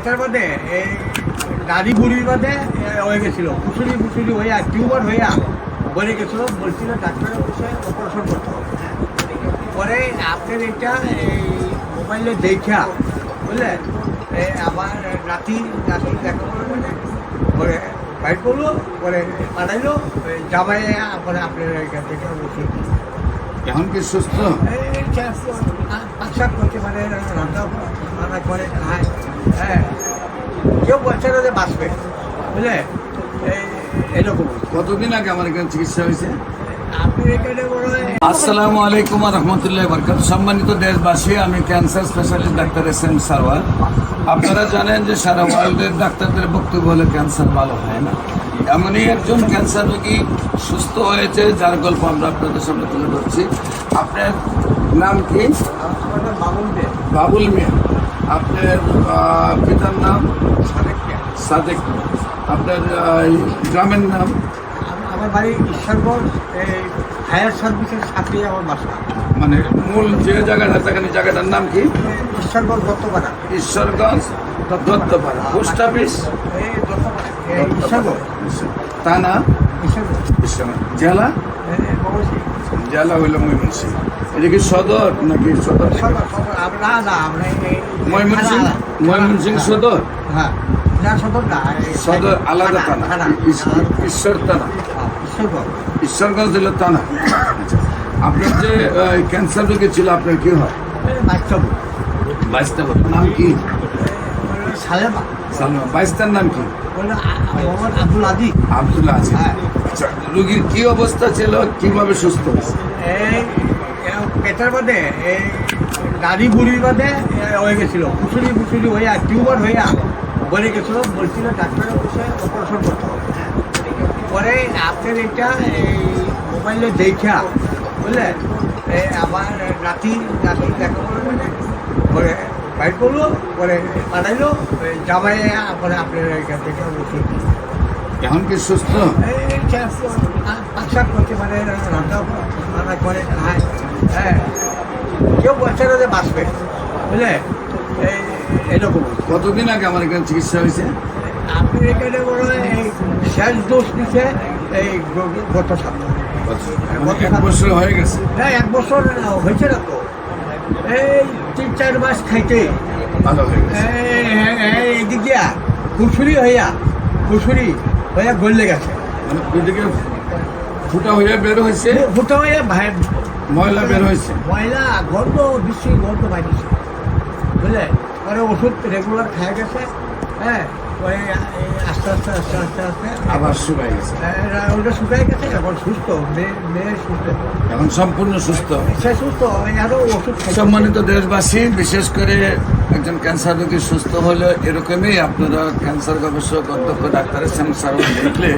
পেটের মধ্যে এই দাড়ি বুড়ির মধ্যে হয়ে গেছিলো, ফুসুরি হইয়া টিউমার হইয়া বলে গেছিলো, বলছিল ডাক্তারের বসে অপারেশন করতে হবে। পরে আপনার এটা এই মোবাইলে দেখা বুঝলেন, আমার নাতি দেখা মানে পরে বাইর করলো, পরে পাঠাইলো জামাই, পরে আপনার এখান থেকে ওষুধ। এখন কি সুস্থ? পাশাক করতে মানে রান্না করে খায়। হ্যাঁ, কেউ বলছে না যে বাঁচবে, বুঝলে এরকম। কতদিন আগে আমার এখানে চিকিৎসা হয়েছে? আপনি এখানে বড় আসসালামু আলাইকুম রহমতুল্লাহ বরকাত। সম্মানিত দেশবাসী, আমি cancer specialist doctor SM Sarwar. আপনারা জানেন যে সারা ওয়ার্ল্ডের ডাক্তারদের বক্তব্য হলে ক্যান্সার ভালো হয় না। এমনই একজন ক্যান্সার রোগী সুস্থ হয়েছে, যার গল্প আমরা আপনাদের সামনে তুলে ধরছি। আপনার নাম কি? বাবুল মিয়া। আপনার পিতার নাম? সাদেক মিয়া। আপনার গ্রামের নাম? আমার বাড়ি ঈশ্বরগঞ্জ, এই ফায়ার সার্ভিসের সাথে আমার বাসা। মানে মূল যে জায়গাটা থাকেন জায়গাটার নাম কি? ঈশ্বরগঞ্জ দত্তপাড়া। ঈশ্বরগঞ্জ দত্তপাড়া। পোস্ট অফিস ঈশ্বরগঞ্জ থানা জেলা? জেলা হইল ময়মনসিংহ। এটা কি সদর নাকি সদর? ময়মনসিংহ সদর? হ্যাঁ, সদর আলাদা থানা, ঈশ্বর থানা, ঈশ্বরগঞ্জ হলো থানা। আচ্ছা, আপনার যে ক্যান্সার রোগী ছিল, আপনার কি হয়? বাইশটা নাম কি? সালেমা। বাইশটার নাম কি? আব্দুল আজিজ। আব্দুল আজিজ। আচ্ছা, রোগীর কি অবস্থা ছিল, কিভাবে সুস্থ হয়েছে? এই পেটের মধ্যে এই দাড়ি বুড়ির মধ্যে হয়ে গেছিলো, ফুসুরি হইয়া টিউমার হইয়া বলে গেছিলো, বলছিল ডাক্তারের বসে অপারেশন করতে হবে। পরে আপনার এটা এই মোবাইলে দেখা বুঝলেন, আমার নাতি দেখা মানে পরে বাইর করলো, পরে পাঠাইলো জামাই, পরে আপনার এখান থেকে ওষুধ। এখন কি সুস্থ? পাশাক করতে মানে রান্না করে খায়। হ্যাঁ, কেউ বলছে না যে বাঁচবে, বুঝলে এরকম। কতদিন আগে আমার এখানে চিকিৎসা হয়েছে? আপনি এখানে বড় এই শেষ ডোজ দিচ্ছে এই গত সপ্তাহে। 1 বছর হয়ে গেছে? না, 1 বছর হয়েছে না তো, এই 3-4 মাস খাইতে ভালো হয়ে গেছে। এইদিক দিয়া ফুসুরি হইয়া গলে গেছে, মানে ওইদিকে ফুটা হয়ে বের হয়েছে, ফুটা হইয়া ময়লা বের হয়েছে, ময়লা গন্ধ বেশি গন্ধ বাইরেছে, বুঝলে। পরে ওষুধ রেগুলার খাওয়া গেছে। হ্যাঁ, পরে আস্তে আস্তে আবার শুকাই গেছে। ওটা শুকাই গেছে। এখন সুস্থ, মেয়ে সুস্থ, এখন সম্পূর্ণ সুস্থ। সে সুস্থ, আরও ওষুধ। সম্মানিত দেশবাসী, বিশেষ করে একজন ক্যান্সার রোগী সুস্থ হলে এরকমই আপনারা ক্যান্সার গবেষক অধ্যক্ষ ডাক্তার SM সারওয়ার দেখলে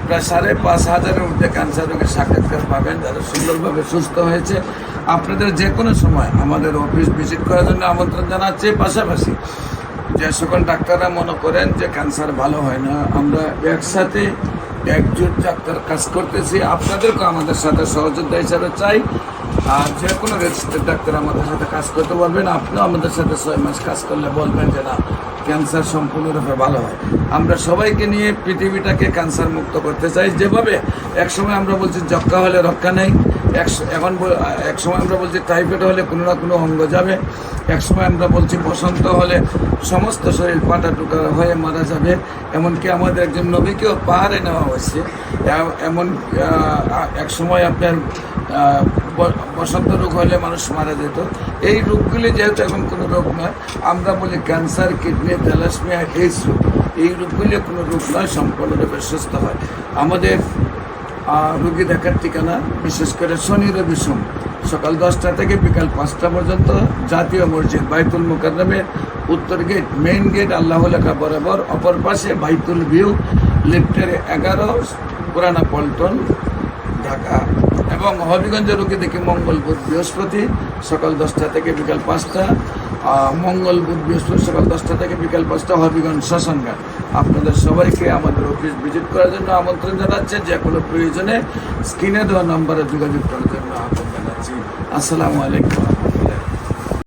প্রায় 5,500-এর মধ্যে ক্যান্সার রোগীর সাক্ষাৎকার পাবেন, যারা সুন্দরভাবে সুস্থ হয়েছে। আপনাদের যে কোনো সময় আমাদের অফিস ভিজিট করার জন্য আমন্ত্রণ জানাচ্ছি। পাশাপাশি যে সকল ডাক্তাররা মনে করেন যে ক্যান্সার ভালো হয় না, আমরা একসাথে একজোট ডাক্তার কাজ করতেছি, আপনাদেরকে আমাদের সাথে সহযোগিতা হিসাবে চাই। আর যে কোনো রেজিস্টার্ড ডাক্তার আমাদের সাথে কাজ করতে বলবেন, আপনিও আমাদের সাথে 6 মাস কাজ করলে বলবেন যে না, ক্যান্সার সম্পূর্ণরূপে ভালো হয়। আমরা সবাইকে নিয়ে পৃথিবীটাকে ক্যান্সার মুক্ত করতে চাই। যেভাবে একসময় আমরা বলছি যক্ষ্মা হলে রক্ষা নেই, এখন একসময় আমরা বলছি টাইফয়েড হলে কোনো না কোনো অঙ্গ যাবে, একসময় আমরা বলছি বসন্ত হলে সমস্ত শরীর পাটা টুকা হয়ে মারা যাবে। এমনকি আমাদের একজন নবীকেও পাহাড়ে নেওয়া হয়েছে। এমন এক সময় আপনার বসন্ত রোগ হলে মানুষ মারা যেত। এই রোগগুলি যেহেতু এখন কোনো রোগ নয়, আমরা বলি ক্যান্সার, কিডনি, থ্যালাসেমিয়া, এইডস রোগ, এই রোগগুলি কোনো রোগ নয়, সম্পূর্ণরূপে সুস্থ হয়। আমাদের রোগী দেখার ঠিকানা বিশেষ করে শনি রবি সোম সকাল 10টা থেকে বিকাল 5টা পর্যন্ত জাতীয় মসজিদ বাইতুল মুকাররমের উত্তর গেট, মেইন গেট আল্লাহ লেখা বরাবর, অপর পাশে বাইতুল ভিউ, লিফটের 11, পুরানা পল্টন, ঢাকা। এবং হবিগঞ্জের রোগী দেখি মঙ্গল বুধ বৃহস্পতি সকাল 10টা থেকে বিকাল 5টা, মঙ্গল বুধ বৃহস্পতি সকাল 10টা থেকে বিকাল 5টা, হবিগঞ্জ শ্মশানঘাট। আপনাদের সবাইকে আমাদের অফিস ভিজিট করার জন্য আমন্ত্রণ জানাচ্ছে। যে কোনো প্রয়োজনে স্ক্রিনে দেওয়া নম্বরে যোগাযোগ করার জন্য আহ্বান জানাচ্ছি। আসসালামু আলাইকুম।